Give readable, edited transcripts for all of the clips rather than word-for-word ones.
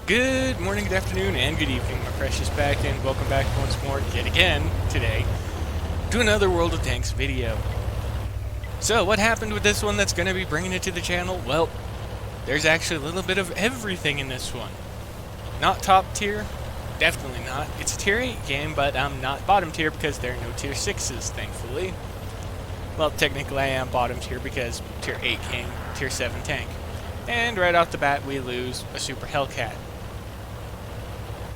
Good morning, good afternoon, and good evening, my precious pack, and welcome back once more, yet again, today, to another World of Tanks video. So, what happened with this one that's going to be bringing it to the channel? Well, there's actually a little bit of everything in this one. Not top tier, definitely not. It's a tier 8 game, but I'm not bottom tier because there are no tier 6s, thankfully. Well, technically I am bottom tier because tier 8 game, tier 7 tank. And right off the bat, we lose a Super Hellcat.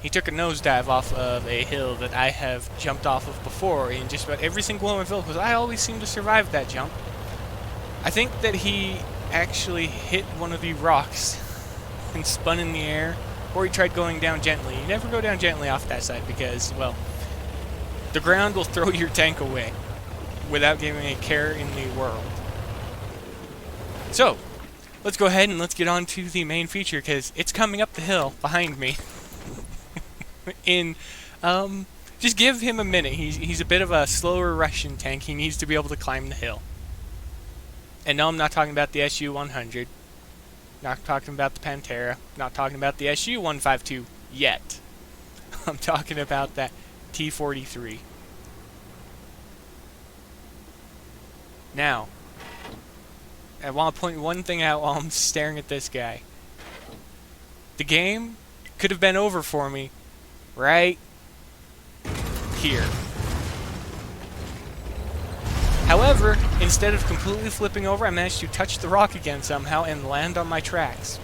He took a nosedive off of a hill that I have jumped off of before in just about every single one of my builds, because I always seem to survive that jump. I think that he actually hit one of the rocks and spun in the air, or he tried going down gently. You never go down gently off that side because, well, the ground will throw your tank away without giving a care in the world. So, let's go ahead and let's get on to the main feature, because it's coming up the hill behind me. Just give him a minute. He's a bit of a slower Russian tank. He needs to be able to climb the hill. And no, I'm not talking about the SU-100. Not talking about the Pantera. Not talking about the SU-152 yet. I'm talking about that T-43. Now, I want to point one thing out while I'm staring at this guy. The game could have been over for me right here. However, instead of completely flipping over, I managed to touch the rock again somehow and land on my tracks.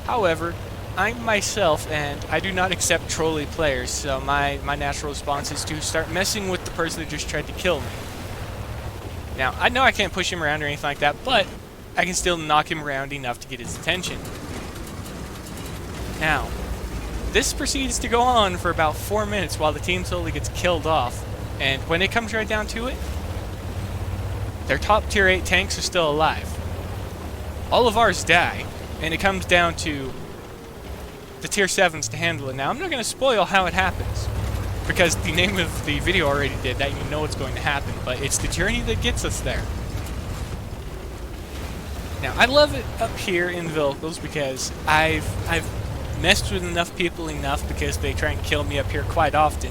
However, I'm myself, and I do not accept trolley players, so my natural response is to start messing with the person that just tried to kill me. Now, I know I can't push him around or anything like that, but I can still knock him around enough to get his attention. Now, this proceeds to go on for about 4 minutes while the team slowly gets killed off. And when it comes right down to it, their top tier 8 tanks are still alive. All of ours die, and it comes down to the tier 7s to handle it. Now, I'm not going to spoil how it happens, because the name of the video already did that. You know what's going to happen, but it's the journey that gets us there. Now, I love it up here in Vilkels because I've messed with enough people because they try and kill me up here quite often,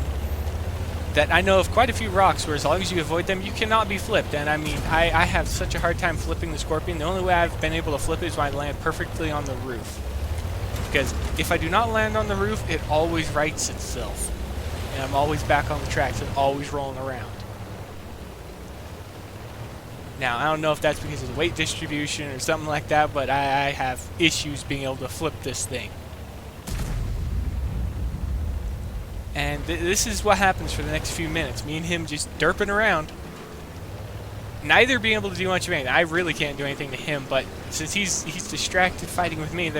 that I know of quite a few rocks where as long as you avoid them, you cannot be flipped. And I mean, I have such a hard time flipping the Scorpion. The only way I've been able to flip it is when I land perfectly on the roof. Because if I do not land on the roof, it always rights itself. And I'm always back on the tracks and always rolling around. Now, I don't know if that's because of the weight distribution or something like that, but I have issues being able to flip this thing. And this is what happens for the next few minutes. Me and him just derping around. Neither being able to do much of anything. I really can't do anything to him, but since he's distracted fighting with me,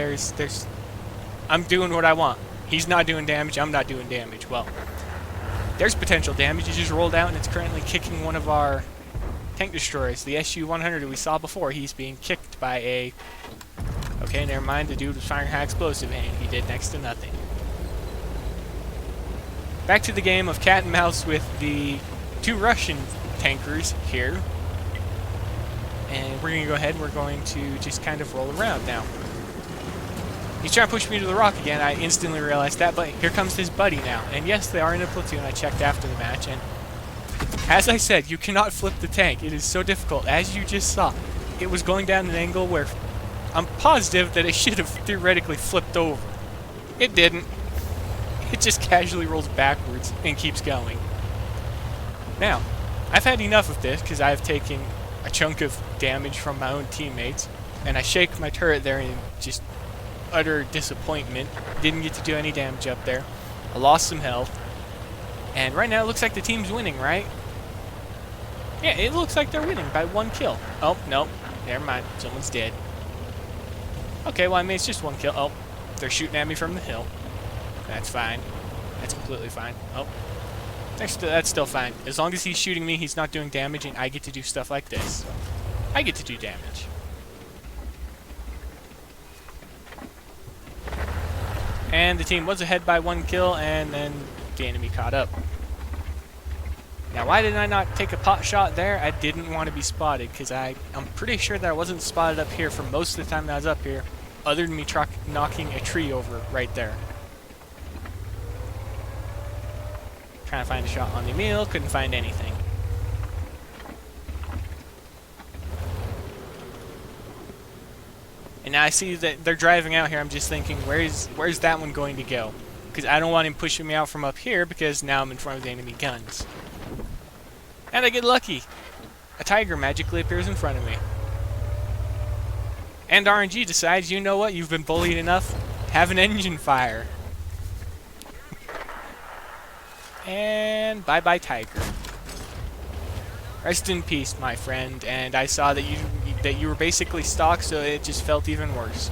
I'm doing what I want. He's not doing damage, I'm not doing damage. Well, there's potential damage. He just rolled out and it's currently kicking one of our tank destroyers. The SU-100 we saw before, he's being kicked by a... Okay, never mind. The dude was firing high explosive and he did next to nothing. Back to the game of cat and mouse with the 2 Russian tankers here. And we're going to go ahead and we're going to just kind of roll around now. He's trying to push me to the rock again. I instantly realized that, but here comes his buddy now. And yes, they are in a platoon. I checked after the match, and as I said, you cannot flip the tank. It is so difficult. As you just saw, it was going down an angle where I'm positive that it should have theoretically flipped over. It didn't. It just casually rolls backwards and keeps going. Now, I've had enough of this because I've taken a chunk of damage from my own teammates, and I shake my turret there in just utter disappointment. Didn't get to do any damage up there. I lost some health. And right now it looks like the team's winning, right? Yeah, it looks like they're winning by 1 kill. Oh, no. Never mind. Someone's dead. Okay, well, I mean, it's just 1 kill. Oh, they're shooting at me from the hill. That's fine. That's completely fine. Oh. That's still fine. As long as he's shooting me, he's not doing damage, and I get to do stuff like this. I get to do damage. And the team was ahead by 1 kill, and then the enemy caught up. Now, why did I not take a pot shot there? I didn't want to be spotted, because I'm pretty sure that I wasn't spotted up here for most of the time that I was up here. other than me knocking a tree over right there. Trying to find a shot on the Emil, couldn't find anything. And now I see that they're driving out here. I'm just thinking, where's that one going to go? Because I don't want him pushing me out from up here, because now I'm in front of the enemy guns. And I get lucky. A tiger magically appears in front of me. And RNG decides, you know what, you've been bullied enough, have an engine fire. And bye-bye, tiger. Rest in peace, my friend. And I saw that you were basically stock, so it just felt even worse.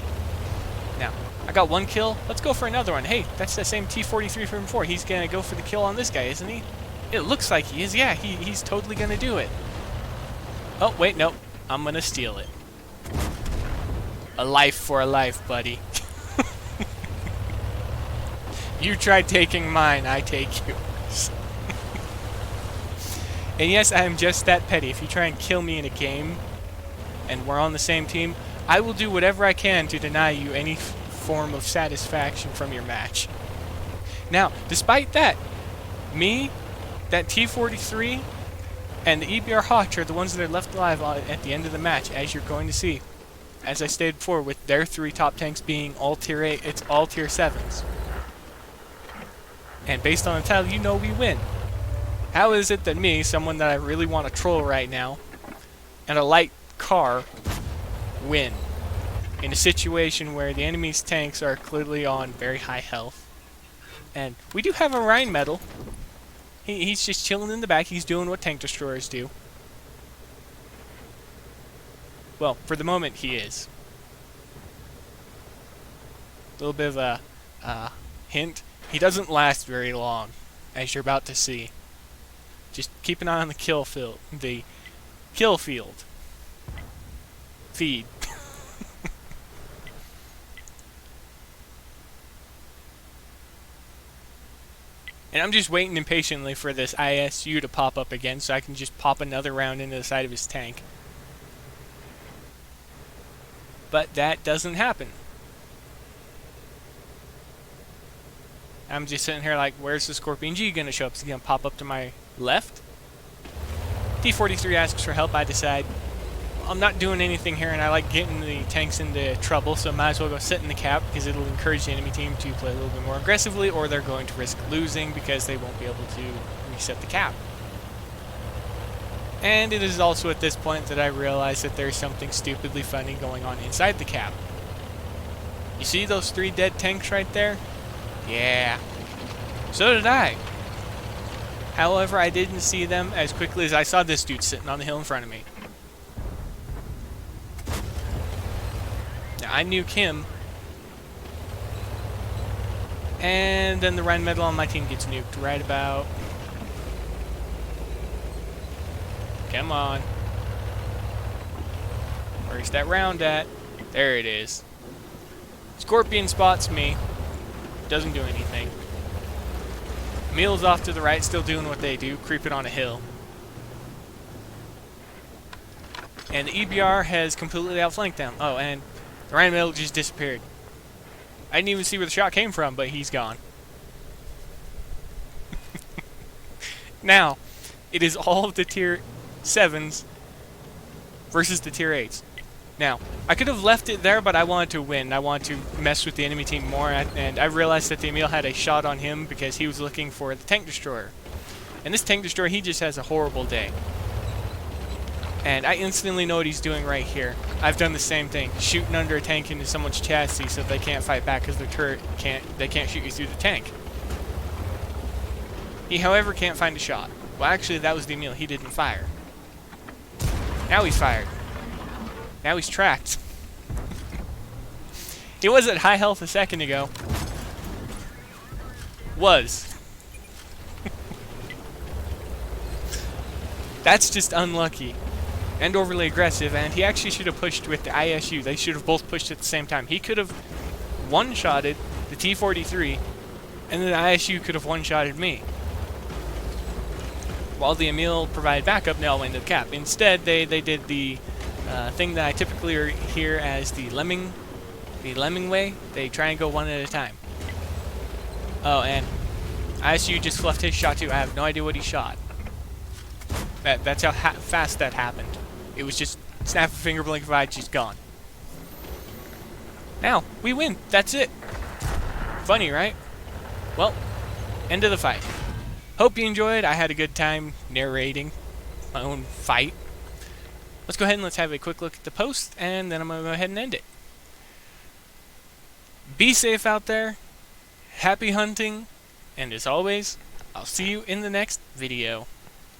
Now, I got one kill. Let's go for another one. Hey, that's the same T-43 from before. He's gonna go for the kill on this guy, isn't he? It looks like he is. Yeah, he's totally gonna do it. Oh, wait, nope. I'm gonna steal it. A life for a life, buddy. You tried taking mine, I take yours. And yes, I am just that petty. If you try and kill me in a game, and we're on the same team, I will do whatever I can to deny you any form of satisfaction from your match. Now, despite that, me, that T-43, and the EBR Hawk are the ones that are left alive at the end of the match, as you're going to see. As I stated before, with their 3 top tanks being all tier 8, it's all tier 7s. And based on the title, you know we win. How is it that me, someone that I really want to troll right now, and a light car, win? In a situation where the enemy's tanks are clearly on very high health. And we do have a Rheinmetall. He's just chilling in the back, he's doing what tank destroyers do. Well, for the moment, he is. A little bit of a hint. He doesn't last very long, as you're about to see. Just keep an eye on the kill field. The kill field. Feed. And I'm just waiting impatiently for this ISU to pop up again so I can just pop another round into the side of his tank. But that doesn't happen. I'm just sitting here like, where's the Scorpion G gonna show up? Is he gonna pop up to my left? T-43 asks for help. I decide I'm not doing anything here, and I like getting the tanks into trouble, so might as well go sit in the cap, because it'll encourage the enemy team to play a little bit more aggressively, or they're going to risk losing because they won't be able to reset the cap. And it is also at this point that I realize that there's something stupidly funny going on inside the cap. You see those 3 dead tanks right there? Yeah. So did I. However, I didn't see them as quickly as I saw this dude sitting on the hill in front of me. Now, I nuke him. And then the Rheinmetall on my team gets nuked right about... Come on. Where's that round at? There it is. Scorpion spots me. Doesn't do anything. Emil's off to the right, still doing what they do, creeping on a hill. And the EBR has completely outflanked them. Oh, and the Rheinmetall just disappeared. I didn't even see where the shot came from, but he's gone. Now, it is all of the tier 7s versus the tier 8s. Now, I could have left it there, but I wanted to win. I wanted to mess with the enemy team more, and I realized that the Emil had a shot on him because he was looking for the tank destroyer. And this tank destroyer, he just has a horrible day. And I instantly know what he's doing right here. I've done the same thing, shooting under a tank into someone's chassis so they can't fight back because their turret they can't shoot you through the tank. He, however, can't find a shot. Well, actually, that was the Emil. He didn't fire. Now he's fired. Now he's tracked. He was at high health a second ago. Was. That's just unlucky. And overly aggressive, and he actually should have pushed with the ISU. They should have both pushed at the same time. He could have one-shotted the T-43, and then the ISU could have one-shotted me. While the Emil provided backup, they all went into the cap. Instead, they did the thing that I typically hear as the lemming the lemming way, they try and go one at a time. Oh, and ISU just fluffed his shot too. I have no idea what he shot. That's how fast that happened. It was just snap a finger, blink of an eye, she's gone. Now, we win. That's it. Funny, right? Well, end of the fight. Hope you enjoyed. I had a good time narrating my own fight. Let's go ahead and let's have a quick look at the post, and then I'm going to go ahead and end it. Be safe out there. Happy hunting. And as always, I'll see you in the next video.